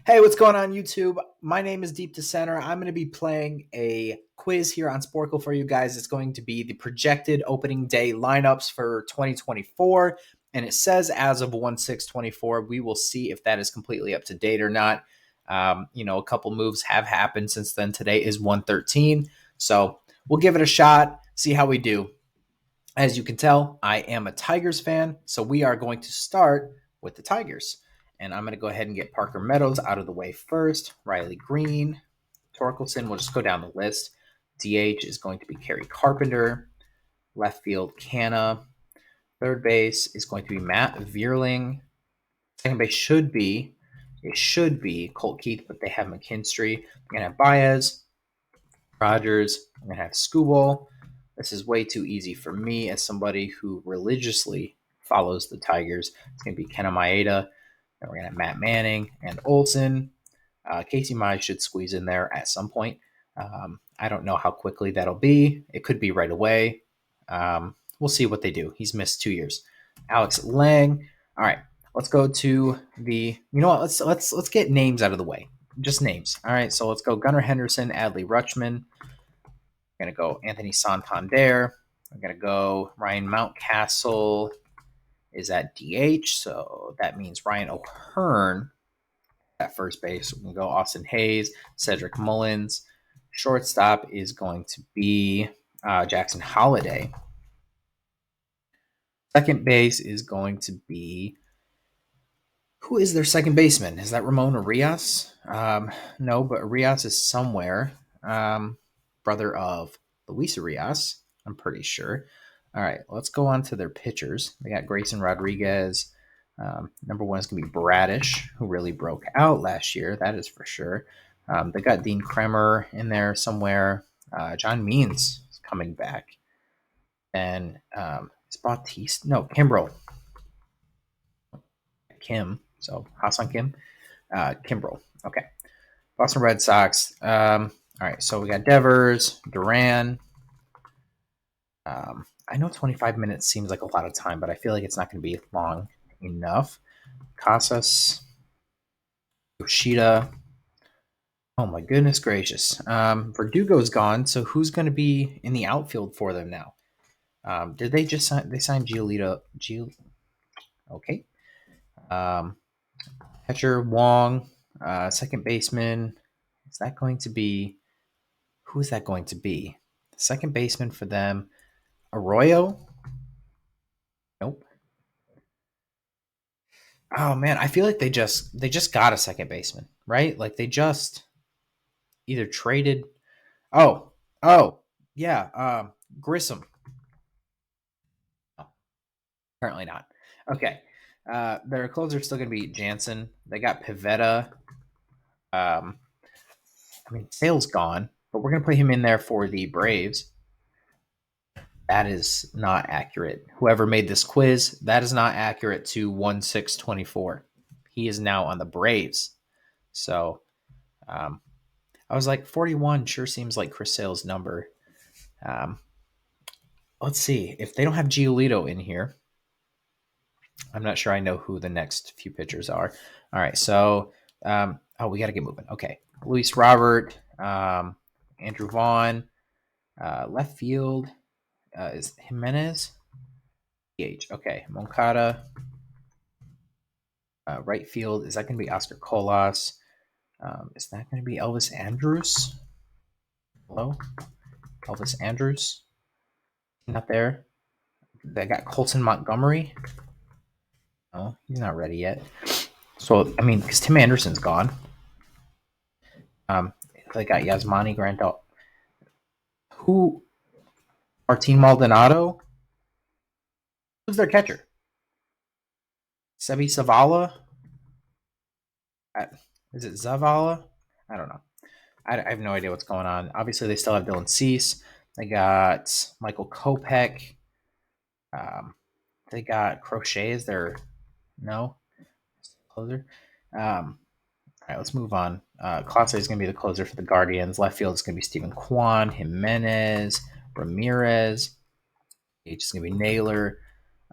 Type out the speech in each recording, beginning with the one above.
Hey, what's going on, YouTube? My name is Deep to Center. I'm going to be playing a quiz here on Sporkle for you guys. It's going to be the projected opening day lineups for 2024, and it says as of 1/6/24. We will see if that is completely up to date or not. A couple moves have happened since then. Today is 1/13, so we'll give it a shot, see how we do. As you can tell, I am a Tigers fan, so we are going to start with the Tigers. And I'm going to go ahead and get Parker Meadows out of the way first. Riley Green, Torkelson. We'll just go down the list. DH is going to be Kerry Carpenter. Left field, Canna. Third base is going to be Matt Vierling. Second base should be Colt Keith, but they have McKinstry. I'm going to have Baez, Rogers. I'm going to have Skubal. This is way too easy for me as somebody who religiously follows the Tigers. It's going to be Kenta Maeda. Then we're going to have Matt Manning and Olson. Casey Mize should squeeze in there at some point. I don't know how quickly that'll be. It could be right away. We'll see what they do. He's missed 2 years. Alex Lang. All right, let's go to the. You know what? Let's get names out of the way. Just names. All right, so let's go Gunnar Henderson, Adley Rutschman. I'm gonna go Anthony Santander. I'm gonna go Ryan Mountcastle is at DH, so that means Ryan O'Hearn at first base. We can go Austin Hayes, Cedric Mullins. Shortstop is going to be Jackson Holliday. Second base is going to be, who is their second baseman? Is that Ramon Arias? No, but Arias is somewhere. Brother of Luis Arias, I'm pretty sure. All right, let's go on to their pitchers. They got Grayson Rodriguez. Number one is going to be Bradish, who really broke out last year. That is for sure. They got Dean Kremer in there somewhere. John Means is coming back. And is Bautista? No, Kimbrel. Kim. So Ha-Seong Kim. Kimbrel. Okay. Boston Red Sox. All right, so we got Devers, Duran. I know 25 minutes seems like a lot of time, but I feel like it's not going to be long enough. Casas, Yoshida. Oh my goodness gracious. Verdugo's gone, so who's going to be in the outfield for them now? Did they just sign? They signed Giolito. Okay. Catcher Wong, second baseman. Is that going to be? Who is that going to be? Second baseman for them. Arroyo? Nope. Oh man, I feel like they just got a second baseman, right? Like they just either traded. Oh, yeah. Grissom. Oh, apparently not. Okay. Their closer is still going to be Jansen. They got Pivetta. Sale's gone, but we're going to put him in there for the Braves. That is not accurate. Whoever made this quiz, that is not accurate to 1/6/24. He is now on the Braves. So I was like, 41 sure seems like Chris Sale's number. Let's see. If they don't have Giolito in here, I'm not sure I know who the next few pitchers are. All right, so we got to get moving. Okay, Luis Robert, Andrew Vaughn, left field is Jimenez. DH. Okay, Moncada. Right field, is that going to be Oscar Colas? Is that going to be Elvis Andrews? Hello? Elvis Andrews? Not there. They got Colton Montgomery. No, he's not ready yet. So, because Tim Anderson's gone. They got Yasmani Grandal. Who? Martin Maldonado? Who's their catcher? Sebi Zavala? Is it Zavala? I don't know. I have no idea what's going on. Obviously, they still have Dylan Cease. They got Michael Kopech. They got Crochet as their closer. All right, let's move on. Clase is going to be the closer for the Guardians. Left field is going to be Stephen Kwan, Jimenez, Ramirez. H is going to be Naylor.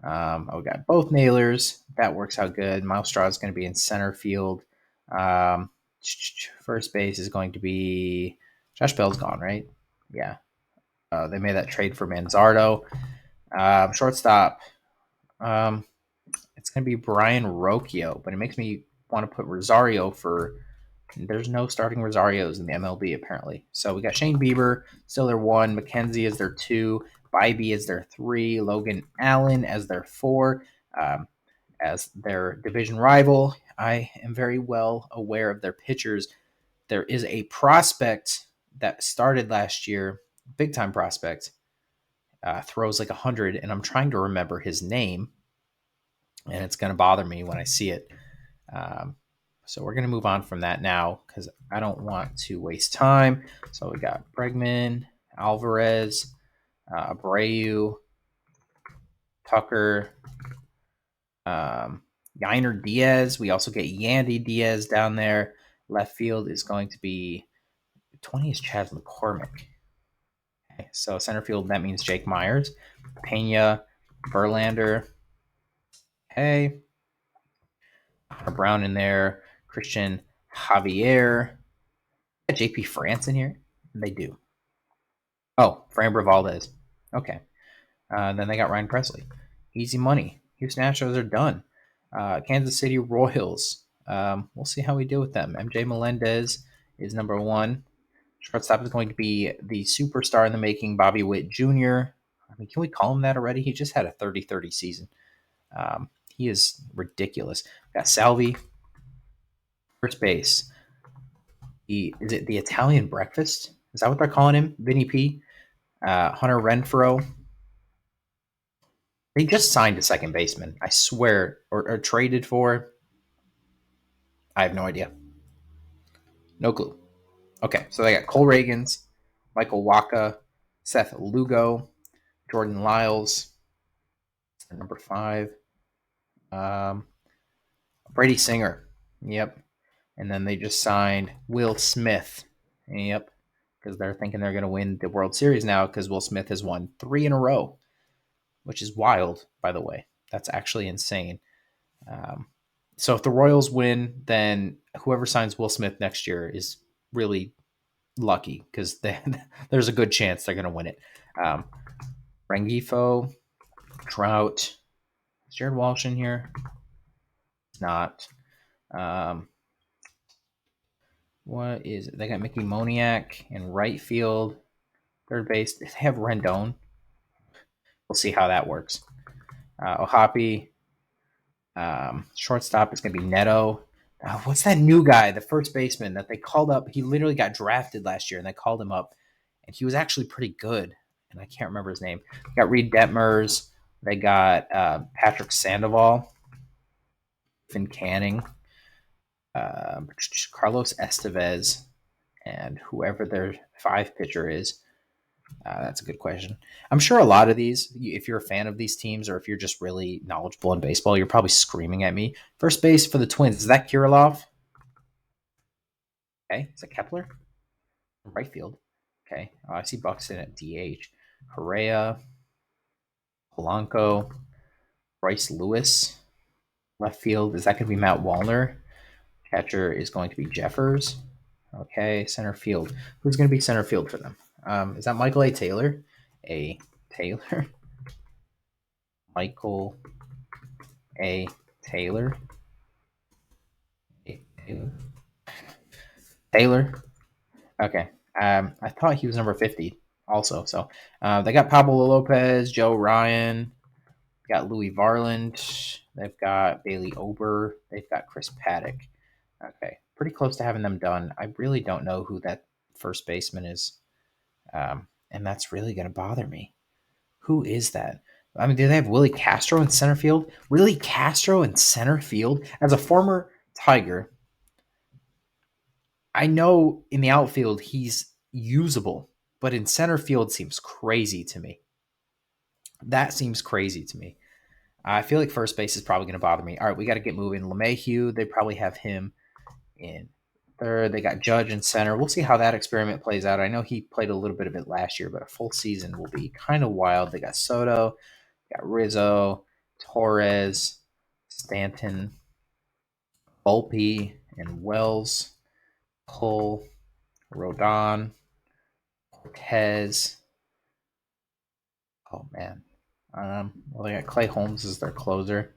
We got both Naylors. That works out good. Miles Straw is going to be in center field. First base is going to be Josh Bell's gone, right? Yeah. They made that trade for Manzardo. Shortstop. Um, it's going to be Brian Rocchio, but it makes me want to put Rosario for. There's no starting Rosarios in the MLB apparently. So we got Shane Bieber, still their one. McKenzie is their two. Bybee is their three. Logan Allen as their four. As their division rival, I am very well aware of their pitchers. There is a prospect that started last year, big time prospect, throws like 100, and I'm trying to remember his name, and it's going to bother me when I see it. Um, so we're going to move on from that now because I don't want to waste time. So we got Bregman, Alvarez, Abreu, Tucker, Yiner Diaz. We also get Yandy Diaz down there. Left field is going to be 20 is Chaz McCormick. Okay, so center field, that means Jake Myers, Pena, Verlander. Hey, Brown in there, Christian Javier. JP France in here? They do. Oh, Framber Valdez. Okay. Then they got Ryan Presley. Easy money. Houston Astros are done. Kansas City Royals. We'll see how we deal with them. MJ Melendez is number one. Shortstop is going to be the superstar in the making, Bobby Witt Jr. I mean, can we call him that already? He just had a 30-30 season. He is ridiculous. Got Salvi, first base. Is it the Italian breakfast? Is that what they're calling him? Vinny P. Hunter Renfro. They just signed a second baseman, I swear, or traded for. I have no idea. No clue. Okay, so they got Cole Reagans, Michael Waka, Seth Lugo, Jordan Lyles, number 5. Brady Singer. Yep. And then they just signed Will Smith. Yep. Because they're thinking they're going to win the World Series now because Will Smith has won 3 in a row, which is wild, by the way. That's actually insane. So if the Royals win, then whoever signs Will Smith next year is really lucky because there's a good chance they're going to win it. Rengifo, Trout, is Jared Walsh in here? Not. What is it? They got Mickey Moniak in right field, third base. They have Rendon. We'll see how that works. Ohapi, shortstop is going to be Neto. What's that new guy, the first baseman that they called up? He literally got drafted last year, and they called him up, and he was actually pretty good. And I can't remember his name. They got Reed Detmers. They got Patrick Sandoval, Finn Canning, Carlos Estevez, and whoever their 5 pitcher is. That's a good question. I'm sure a lot of these, if you're a fan of these teams or if you're just really knowledgeable in baseball, you're probably screaming at me. First base for the Twins, is that Kirilov? Okay. Is that Kepler? Right field. Okay. Oh, I see Buxton at DH. Correa, Polanco, Bryce Lewis. Left field, is that going to be Matt Wallner? Catcher is going to be Jeffers. Okay. Center field. Who's going to be center field for them? Is that Michael A. Taylor? A. Taylor? Michael A. Taylor. Taylor. Okay. I thought he was number 50 also. So they got Pablo Lopez, Joe Ryan, got Louis Varland. They've got Bailey Ober. They've got Chris Paddock. Okay. Pretty close to having them done. I really don't know who that first baseman is. And that's really going to bother me. Who is that? I mean, do they have Willie Castro in center field? Willie Castro in center field? As a former Tiger, I know in the outfield he's usable, but in center field seems crazy to me. That seems crazy to me. I feel like first base is probably going to bother me. All right, we got to get moving. LeMahieu, they probably have him in third. They got Judge in center. We'll see how that experiment plays out. I know he played a little bit of it last year, but a full season will be kind of wild. They got Soto, got Rizzo, Torres, Stanton, Volpe, and Wells. Cole, Rodon, Cortez. Oh man. Well, they got Clay Holmes as their closer.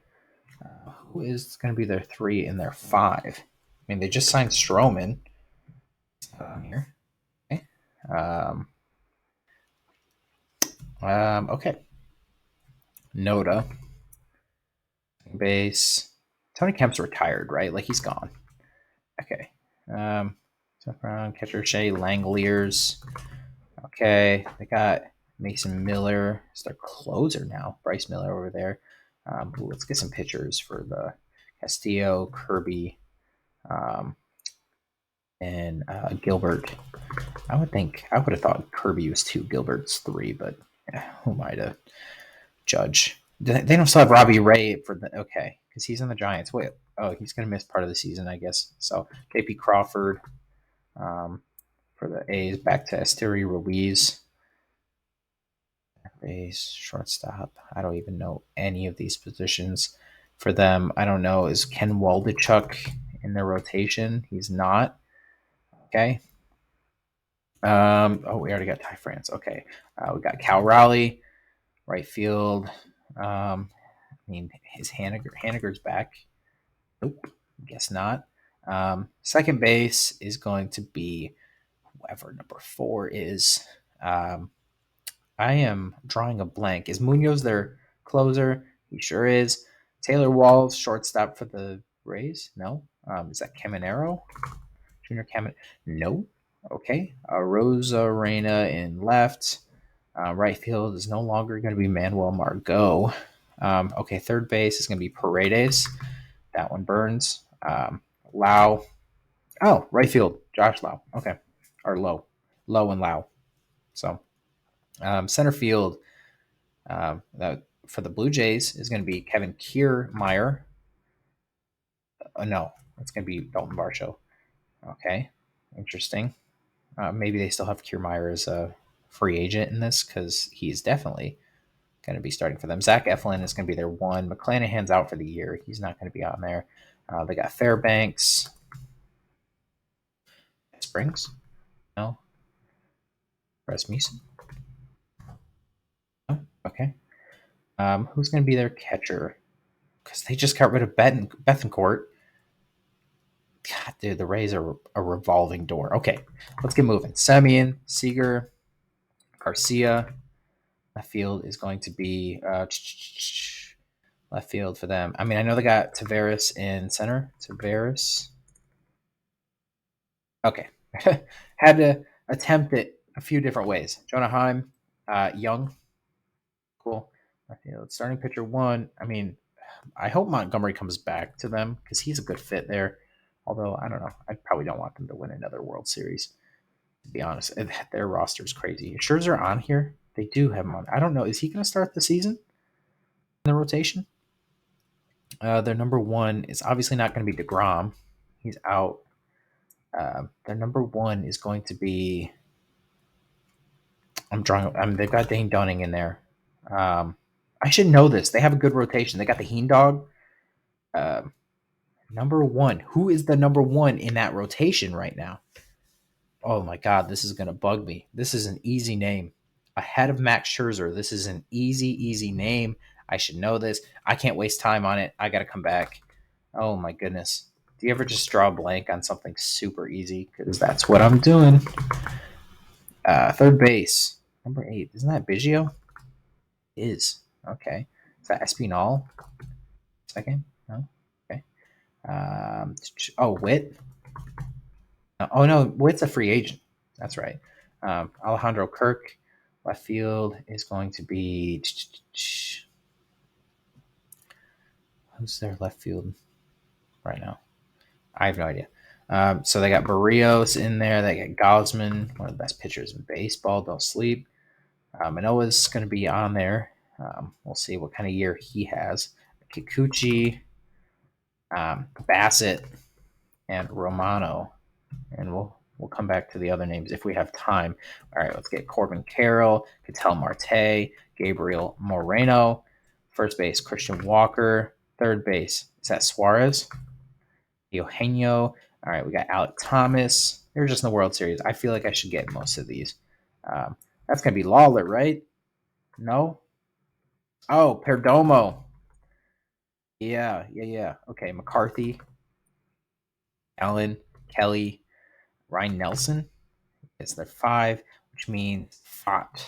Who is going to be their 3 and their 5? I mean, they just signed Stroman on here. Okay. Okay. Noda. Base. Tony Kemp's retired, right? Like he's gone. Okay. Catcher Shea Langoliers. Okay. They got Mason Miller. It's their closer now. Bryce Miller over there. Let's get some pitchers for the Castillo, Kirby, and Gilbert. I would have thought Kirby was 2, Gilbert's 3, but who am I to judge? They don't still have Robbie Ray for the because he's in the Giants. Wait, he's gonna miss part of the season, I guess. So KP Crawford for the A's, back to Esteri Ruiz. Base, shortstop. I don't even know any of these positions for them. I don't know. Is Ken Waldichuk in their rotation? He's not. Okay. We already got Ty France. Okay. We got Cal Raleigh, right field. I mean, is Haniger's back? Nope. Guess not. Second base is going to be whoever number 4 is. I am drawing a blank. Is Munoz their closer? He sure is. Taylor Walls, shortstop for the Rays? No. Is that Caminero? Junior Caminero? No. Okay. Rosa Reyna in left. Right field is no longer going to be Manuel Margot. Okay, third base is going to be Paredes. That one burns. Lau. Oh, right field, Josh Lau. Okay. Or Low. Low and Lau. So, center field, that for the Blue Jays is going to be Kevin Kiermaier. No, it's going to be Dalton Varsho. Okay, interesting. Maybe they still have Kiermaier as a free agent in this because he's definitely going to be starting for them. Zach Eflin is going to be their 1. McClanahan's out for the year. He's not going to be on there. They got Fairbanks. Springs? No. Rasmussen? No. Okay. Who's going to be their catcher? Because they just got rid of Bethencourt. God, dude, the Rays are a revolving door. Okay, let's get moving. Semien, Seager, Garcia. Left field is going to be left field for them. I mean, I know they got Tavares in center. Tavares. Okay. Had to attempt it a few different ways. Jonah Heim, Young. Cool. Left field. Starting pitcher 1. I mean, I hope Montgomery comes back to them because he's a good fit there. Although, I don't know. I probably don't want them to win another World Series, to be honest. Their roster's crazy. Scherzer on here? They do have him on. I don't know. Is he going to start the season in the rotation? Their number 1 is obviously not going to be DeGrom. He's out. Their number 1 is going to be... they've got Dane Dunning in there. I should know this. They have a good rotation. They got the Heen Dog. Number 1. Who is the number 1 in that rotation right now? Oh my God, this is going to bug me. This is an easy name. Ahead of Max Scherzer. This is an easy name. I should know this. I can't waste time on it. I got to come back. Oh my goodness. Do you ever just draw a blank on something super easy? Because that's what I'm doing. Third base. Number 8. Isn't that Biggio? Is. Okay. Is that Espinal? Second? No? Okay. Witt? Oh, no. Witt's a free agent. That's right. Alejandro Kirk. Left field is going to be... Who's their left field right now? I have no idea. So they got Barrios in there. They got Gosman, one of the best pitchers in baseball. Don't sleep. Manoa's going to be on there. We'll see what kind of year he has. Kikuchi, Bassett, and Romano. And we'll come back to the other names if we have time. All right, let's get Corbin Carroll, Ketel Marte, Gabriel Moreno. First base, Christian Walker. Third base, is that Suarez? Eugenio All right, we got Alec Thomas. They're just in the World Series. I feel like I should get most of these. That's going to be Lawler, right? No? Oh, Perdomo. Yeah. Okay, McCarthy, Allen, Kelly, Ryan Nelson. Is their 5, which means Fott.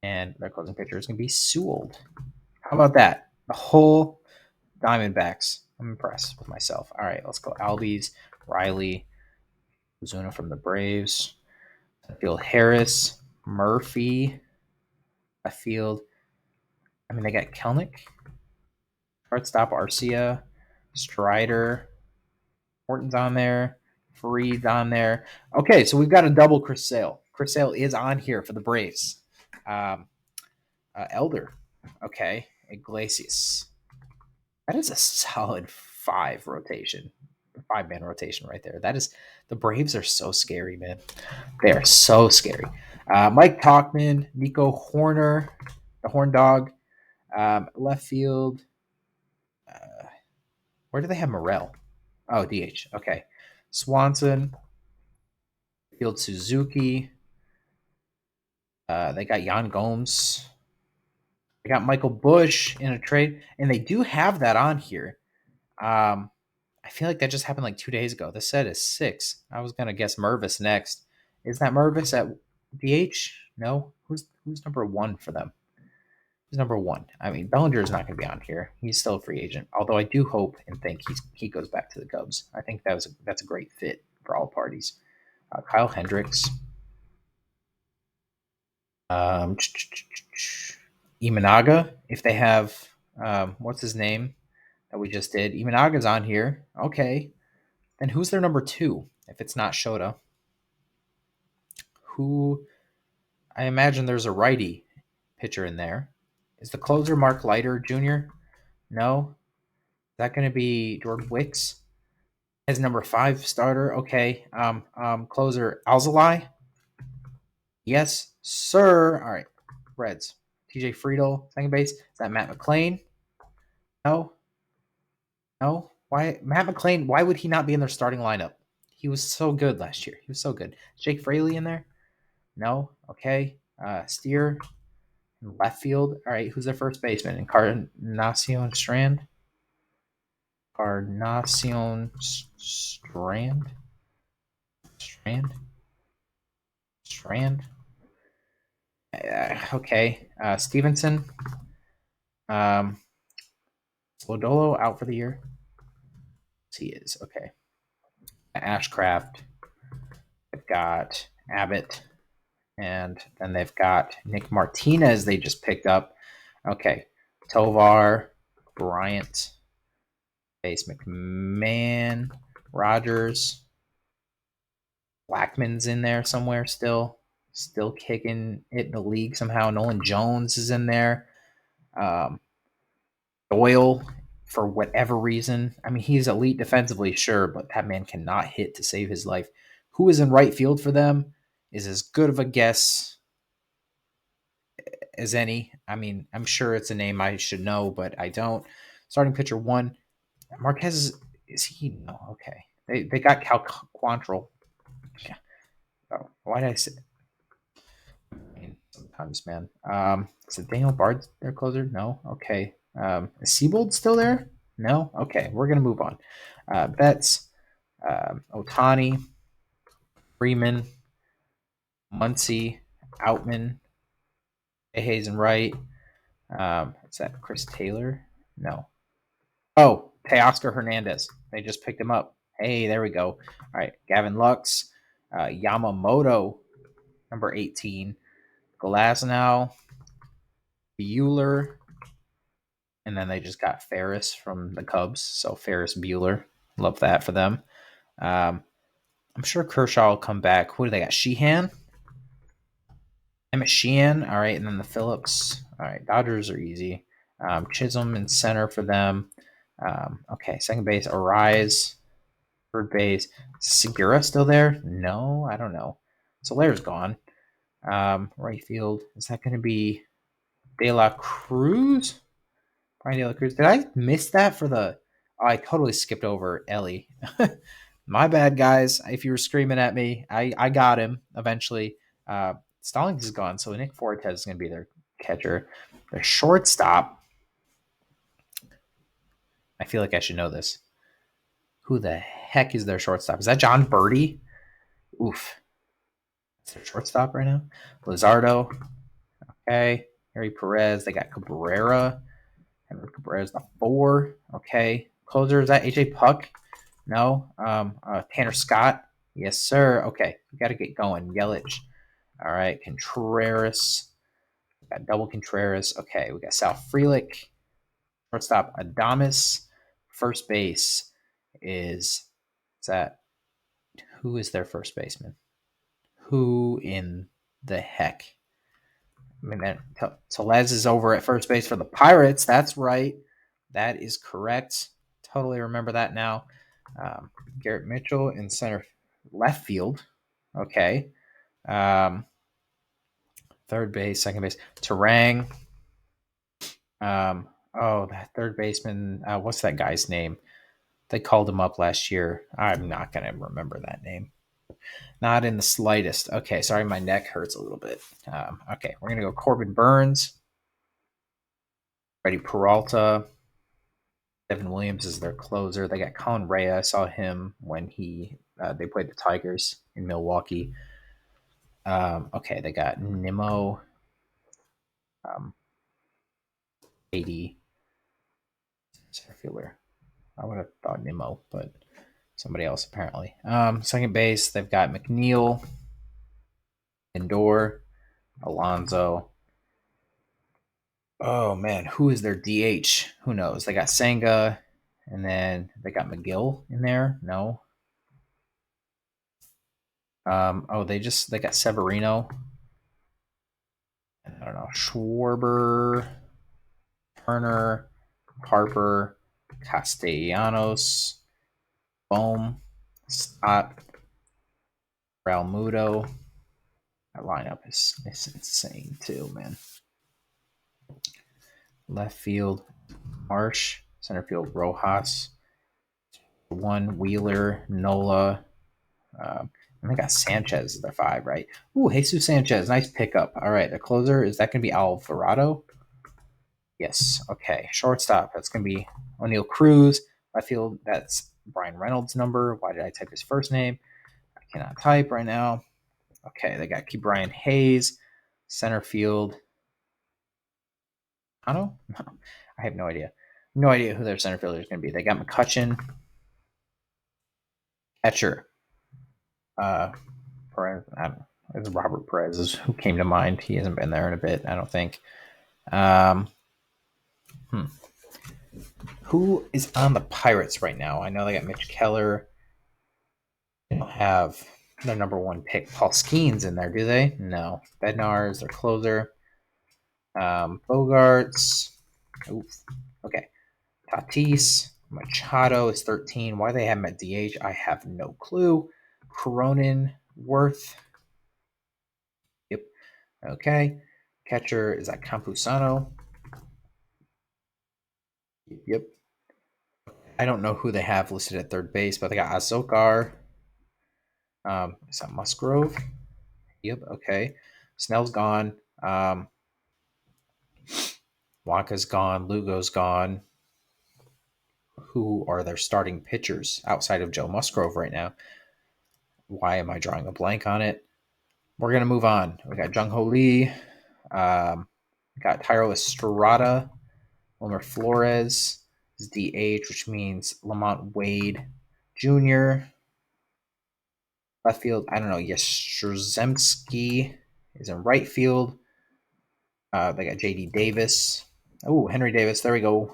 And their closing pitcher is going to be Sewell. How about that? The whole Diamondbacks. I'm impressed with myself. All right, let's go. Albies, Riley, Ozuna from the Braves. I feel Harris, Murphy. I feel. They got Kelnick, shortstop Arcia, Strider, Horton's on there, Freed's on there. Okay, so we've got a double Chris Sale. Chris Sale is on here for the Braves. Elder. Okay, Iglesias. That is a solid 5-man rotation right there. That is, the Braves are so scary, man. They are so scary. Mike Talkman, Nico Horner, the Horn Dog, left field. Where do they have Morel? Oh, DH. Okay, Swanson, field Suzuki. They got Jan Gomes. They got Michael Bush in a trade, and they do have that on here. I feel like that just happened like 2 days ago. This set is 6. I was gonna guess Mervis next. Is that Mervis at DH? No. Who's number 1 for them? Who's number 1? Bellinger is not gonna be on here. He's still a free agent. Although I do hope and think he goes back to the Cubs. I think that's a great fit for all parties. Kyle Hendricks. Imanaga. If they have what's his name that we just did? Imanaga's on here. Okay. Then who's their number 2 if it's not Shota? Who? I imagine there's a righty pitcher in there. Is the closer Mark Leiter Jr.? No. Is that going to be Jordan Wicks as number 5 starter? Okay. Closer Alzolay? Yes, sir. All right. Reds. TJ Friedel, second base. Is that Matt McClain? No. Why Matt McClain? Why would he not be in their starting lineup? He was so good last year. He was so good. Is Jake Fraley in there? No. Okay. Steer in left field. All right. Who's their first baseman? Encarnacion Strand. Encarnacion Strand. Okay. Stevenson. Lodolo out for the year. He is. Okay. Ashcraft. They've got Abbott. And then they've got Nick Martinez they just picked up. Okay. Tovar, Bryant, Base McMahon, Rogers. Blackman's in there somewhere still kicking it in the league somehow. Nolan Jones is in there. Doyle, for whatever reason. He's elite defensively, sure, but that man cannot hit to save his life. Who is in right field for them is as good of a guess as any. I'm sure it's a name I should know, but I don't. Starting pitcher 1, Marquez, is he? No, okay. They got Cal Quantrill. Yeah. Oh, why did I say? Sometimes, man. Is it Daniel Bard their closer? No. Okay. Is Seabold still there? No. Okay, we're gonna move on. Betts, Otani, Freeman, Muncy, Outman, Hayes and Wright. Is that Chris Taylor? No. Oh, Teoscar Hernandez. They just picked him up. Hey, there we go. All right, Gavin Lux, Yamamoto, number 18, Glasnow, Bueller, and then they just got Ferris from the Cubs. So Ferris Bueller. Love that for them. I'm sure Kershaw will come back. Who do they got? Sheehan? Emmett Sheehan. All right. And then the Phillips. All right. Dodgers are easy. Chisholm in center for them. Okay. Second base, Arise. Third base, Segura still there? No, I don't know. Solaire's gone. Right field. Is that going to be De La Cruz? Brian De La Cruz. Did I miss that for the... Oh, I totally skipped over Ellie. My bad, guys. If you were screaming at me, I got him eventually. Stallings is gone, so Nick Fortes is going to be their catcher. Their shortstop. I feel like I should know this. Who the heck is their shortstop? Is that John Birdie? Oof. It's their shortstop right now. Lizardo. Okay. Harry Perez. They got Cabrera. Henry Cabrera's the 4. Okay. Closer, is that AJ Puck? No. Tanner Scott. Yes, sir. Okay. We got to get going. Yelich. All right. Contreras. We got double Contreras. Okay. We got Sal Frelick. Shortstop Adamas. First base is that who is their first baseman? Who in the heck? I mean, that Telez is over at first base for the Pirates. That's right. That is correct. Totally remember that now. Garrett Mitchell in center left field. Okay. Third base, second base. Terang. That third baseman. What's that guy's name? They called him up last year. I'm not going to remember that name. Not in the slightest. Okay, sorry, my neck hurts a little bit. Okay, we're going to go Corbin Burns. Freddie Peralta. Devin Williams is their closer. They got Colin Rea. I saw him when they played the Tigers in Milwaukee. Okay, they got Nimmo, 80 center fielder. I would have thought Nimmo, but somebody else apparently. Second base, they've got McNeil, Lindor, Alonso. Oh man, who is their DH? Who knows? They got Senga, and then they got McGill in there. No. They got Severino. I don't know. Schwarber, Turner, Harper, Castellanos, Bohm, Stott, Realmuto. That lineup is insane too, man. Left field, Marsh. Center field, Rojas. 1, Wheeler, Nola. And they got Sanchez as their 5, right? Ooh, Jesus Sanchez. Nice pickup. All right, the closer, is that going to be Alvarado? Yes. Okay. Shortstop, that's going to be O'Neill Cruz. Left field, that's Brian Reynolds' number. Why did I type his first name? I cannot type right now. Okay, they got Brian Hayes. Center field. I don't know. No, I have no idea. No idea who their center fielder is going to be. They got McCutcheon. Catcher. Perez. I don't know. It's Robert Perez is who came to mind. He hasn't been there in a bit, I don't think. Who is on the Pirates right now? I know they got Mitch Keller. They don't have their number 1 pick, Paul Skeens, in there, do they? No. Bednar is their closer. Bogarts. Oof. Okay. Tatis. Machado is 13. Why they have him at DH, I have no clue. Cronin. Worth. Yep. Okay. Catcher is that Campusano. Yep. I don't know who they have listed at third base, but they got Azokar. Is that Musgrove? Yep. Okay. Snell's gone. Wonka's gone. Lugo's gone. Who are their starting pitchers outside of Joe Musgrove right now? Why am I drawing a blank on it? We're going to move on. We got Jung Ho Lee. Got Tyro Estrada. Wilmer Flores is DH, which means Lamont Wade Jr. Left field, I don't know. Yastrzemski is in right field. They got JD Davis. Oh, Henry Davis. There we go.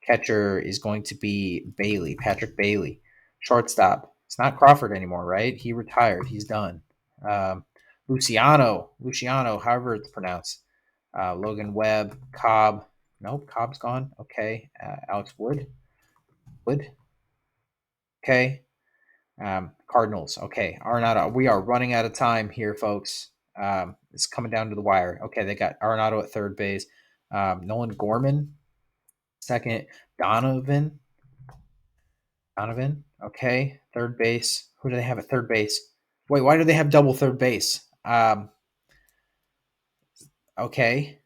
Catcher is going to be Bailey, Patrick Bailey. Shortstop. It's not Crawford anymore, right? He retired. He's done. Luciano, however it's pronounced. Logan Webb, Cobb. Nope, Cobb's gone. Okay. Alex Wood. Okay. Cardinals. Okay. Arenado. We are running out of time here, folks. It's coming down to the wire. Okay. They got Arenado at third base. Nolan Gorman, second. Donovan. Donovan. Okay. Third base. Who do they have at third base? Wait, why do they have double third base? Okay.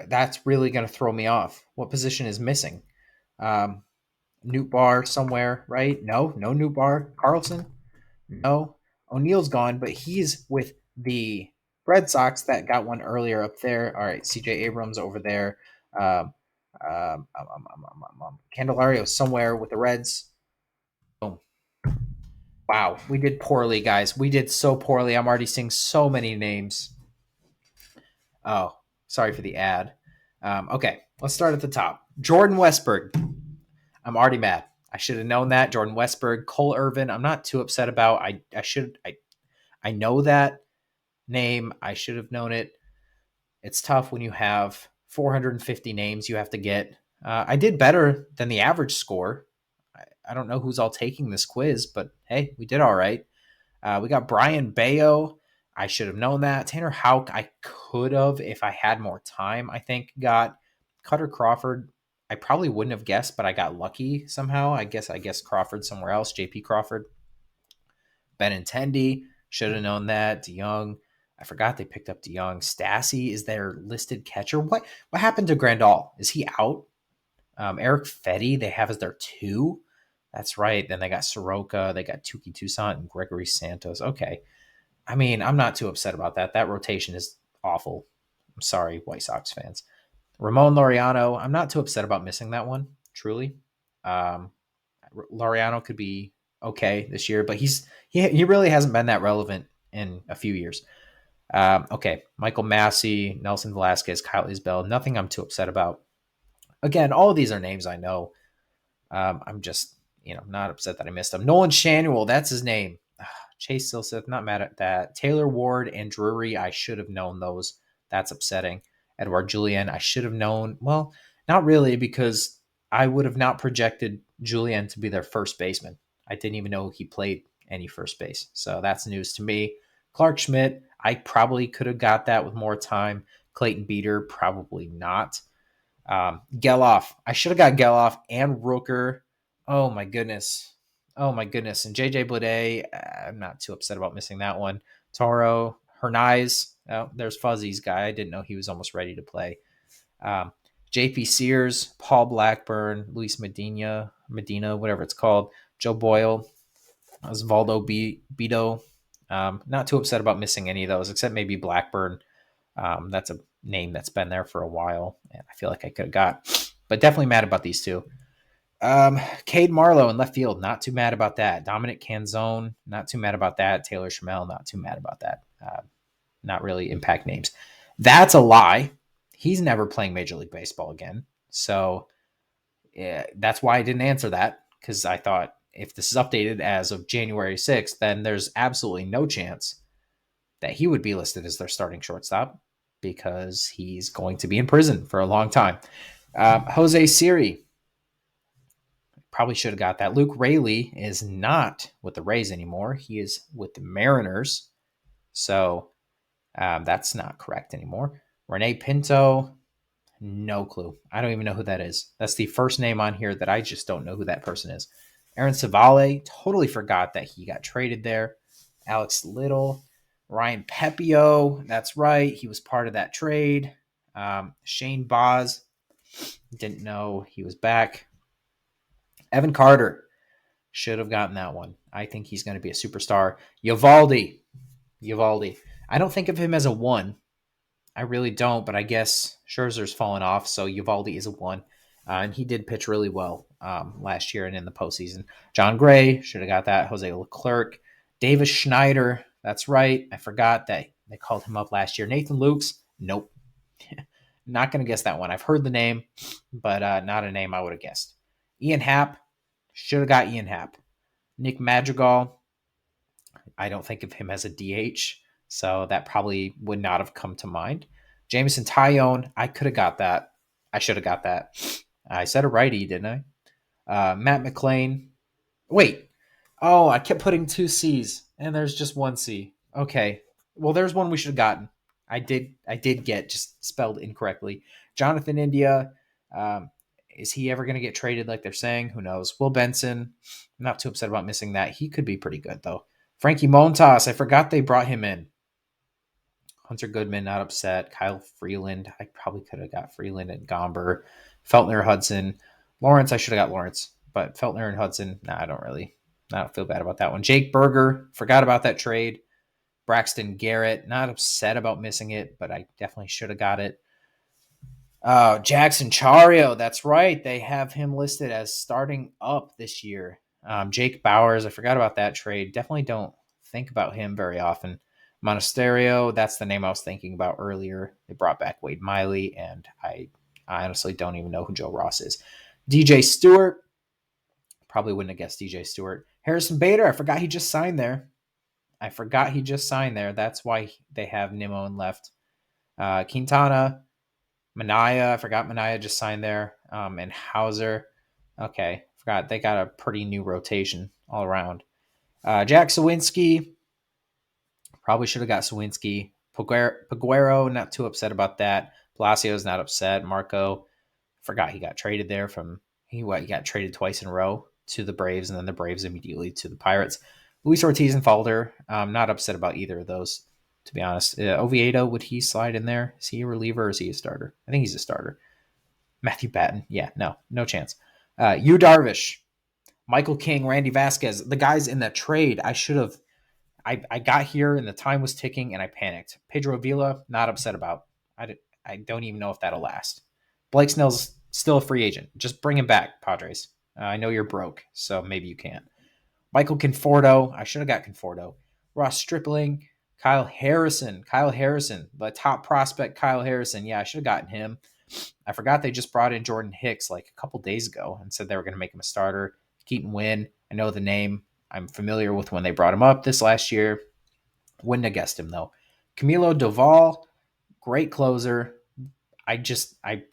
That's really going to throw me off. What position is missing? Um, Newt Bar somewhere, right? No, no Newt Bar. Carlson? No. O'Neill's gone, but he's with the Red Sox that got one earlier up there. All right, CJ Abrams over there. Um, Candelario somewhere with the Reds. Boom. Wow, we did poorly, guys. We did so poorly. I'm already seeing so many names. Oh, sorry for the ad. Okay, let's start at the top. Jordan Westberg. I'm already mad. I should have known that. Jordan Westberg, Cole Irvin. I'm not too upset about. I know that name. I should have known it. It's tough when you have 450 names you have to get. I did better than the average score. I don't know who's all taking this quiz, but hey, we did all right. We got Brian Bayo. I should have known that. Tanner Houck, I could have if I had more time, I think, got Cutter Crawford. I probably wouldn't have guessed, but I got lucky somehow. I guess Crawford somewhere else. JP Crawford. Benintendi, should have known that. DeYoung. I forgot they picked up DeYoung. Stassi is their listed catcher. What happened to Grandal? Is he out? Eric Fetty, they have as their two. That's right. Then they got Soroka, they got Tuki Toussaint, and Gregory Santos. Okay. I mean, I'm not too upset about that. That rotation is awful. I'm sorry, White Sox fans. Ramon Laureano, I'm not too upset about missing that one, truly. Um, Laureano could be okay this year, but he really hasn't been that relevant in a few years. Okay, Michael Massey, Nelson Velasquez, Kyle Isbell, nothing I'm too upset about. Again, all of these are names I know. I'm just, not upset that I missed them. Nolan Shanuel, that's his name. Chase Silseth, not mad at that. Taylor Ward and Drury, I should have known those. That's upsetting. Edouard Julien, I should have known. Well, not really, because I would have not projected Julien to be their first baseman. I didn't even know he played any first base. So that's news to me. Clark Schmidt, I probably could have got that with more time. Clayton Beater, probably not. Geloff, I should have got Geloff and Rooker. Oh my goodness. Oh my goodness. And JJ Bleday, I'm not too upset about missing that one. Toro, Hernaiz. Oh, there's Fuzzy's guy. I didn't know he was almost ready to play. Um, JP Sears, Paul Blackburn, Luis Medina, whatever it's called. Joe Boyle, Osvaldo Beto. Not too upset about missing any of those, except maybe Blackburn. That's a name that's been there for a while, and I feel like I could have got. But definitely mad about these two. Cade Marlowe in left field, not too mad about that. Dominic Canzone, not too mad about that. Taylor Schmel, not too mad about that. Not really impact names. That's a lie. He's never playing Major League Baseball again. So yeah, that's why I didn't answer that, because I thought if this is updated as of January 6th, then there's absolutely no chance that he would be listed as their starting shortstop, because he's going to be in prison for a long time. Jose Siri, probably should have got that. Luke Rayleigh is not with the Rays anymore. He is with the Mariners. So that's not correct anymore. Renee Pinto, no clue. I don't even know who that is. That's the first name on here that I just don't know who that person is. Aaron Savale, totally forgot that he got traded there. Alex Little, Ryan Pepio, that's right. He was part of that trade. Shane Boz, didn't know he was back. Evan Carter, should have gotten that one. I think he's going to be a superstar. Eovaldi. I don't think of him as a one. I really don't, but I guess Scherzer's fallen off, so Eovaldi is a one. And he did pitch really well last year and in the postseason. John Gray, should have got that. Jose Leclerc. Davis Schneider, that's right. I forgot that they called him up last year. Nathan Lukes, nope. Not going to guess that one. I've heard the name, but not a name I would have guessed. Ian Happ, should have got Ian Happ. Nick Madrigal, I don't think of him as a DH, so that probably would not have come to mind. Jameson Tyone, I could have got that. I should have got that. I said a righty, didn't I? Matt McClain. Wait. Oh, I kept putting two C's, and there's just one C. Okay. Well, there's one we should have gotten. I did get just spelled incorrectly. Jonathan India. Is he ever going to get traded like they're saying? Who knows? Will Benson, I'm not too upset about missing that. He could be pretty good, though. Frankie Montas, I forgot they brought him in. Hunter Goodman, not upset. Kyle Freeland, I probably could have got Freeland and Gomber. Feltner, Hudson. Lawrence, I should have got Lawrence. But Feltner and Hudson, I don't feel bad about that one. Jake Berger, forgot about that trade. Braxton Garrett, not upset about missing it, but I definitely should have got it. Jackson Chario, that's right. They have him listed as starting up this year. Jake Bowers, I forgot about that trade. Definitely don't think about him very often. Monasterio, that's the name I was thinking about earlier. They brought back Wade Miley, and I honestly don't even know who Joe Ross is. DJ Stewart, probably wouldn't have guessed DJ Stewart. Harrison Bader, I forgot he just signed there. That's why they have Nimon left. Quintana, Manaya, I forgot Manaya just signed there. And Hauser, okay, forgot they got a pretty new rotation all around. Jack Sawinski, probably should have got Sawinski. Paguero, not too upset about that. Palacios, not upset. Marco, forgot he got traded there he got traded twice in a row to the Braves, and then the Braves immediately to the Pirates. Luis Ortiz and Falder, not upset about either of those, to be honest. Oviedo, would he slide in there? Is he a reliever or is he a starter? I think he's a starter. Matthew Batten, yeah, no chance. Yu Darvish, Michael King, Randy Vasquez, the guys in that trade. I got here and the time was ticking and I panicked. Pedro Villa, not upset about. I don't even know if that'll last. Blake Snell's still a free agent. Just bring him back, Padres. I know you're broke, so maybe you can't. Michael Conforto, I should have got Conforto. Ross Stripling, Kyle Harrison, the top prospect, Kyle Harrison. Yeah, I should have gotten him. I forgot they just brought in Jordan Hicks like a couple days ago and said they were going to make him a starter. Keaton Wynn, I know the name. I'm familiar with when they brought him up this last year. Wouldn't have guessed him, though. Camilo Doval, great closer. I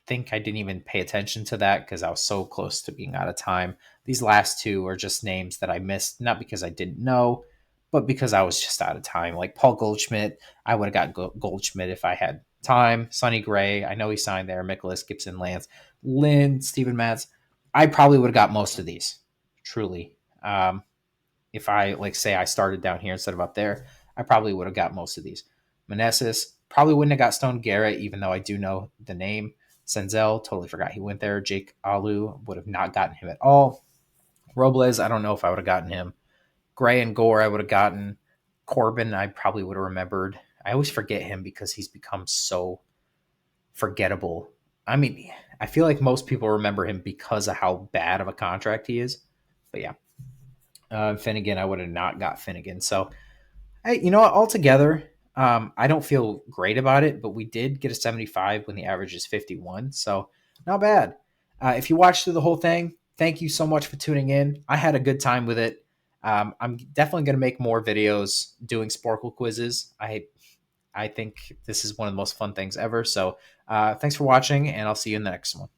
think I didn't even pay attention to that because I was so close to being out of time. These last two are just names that I missed, not because I didn't know, but because I was just out of time. Like Paul Goldschmidt, I would have got Goldschmidt if I had time. Sonny Gray, I know he signed there. Nicholas Gibson, Lance Lynn, Steven Matz. I probably would have got most of these, truly. If I say I started down here instead of up there, I probably would have got most of these. Meneses, probably wouldn't have got Stone Garrett, even though I do know the name. Senzel, totally forgot he went there. Jake Alu, would have not gotten him at all. Robles, I don't know if I would have gotten him. Gray and Gore, I would have gotten. Corbin, I probably would have remembered. I always forget him because he's become so forgettable. I mean, I feel like most people remember him because of how bad of a contract he is. But yeah. Finnegan, I would have not got Finnegan. So, hey, you know what? Altogether, I don't feel great about it, but we did get a 75 when the average is 51. So, not bad. If you watched through the whole thing, thank you so much for tuning in. I had a good time with it. I'm definitely going to make more videos doing Sporkle quizzes. I think this is one of the most fun things ever. So, thanks for watching, and I'll see you in the next one.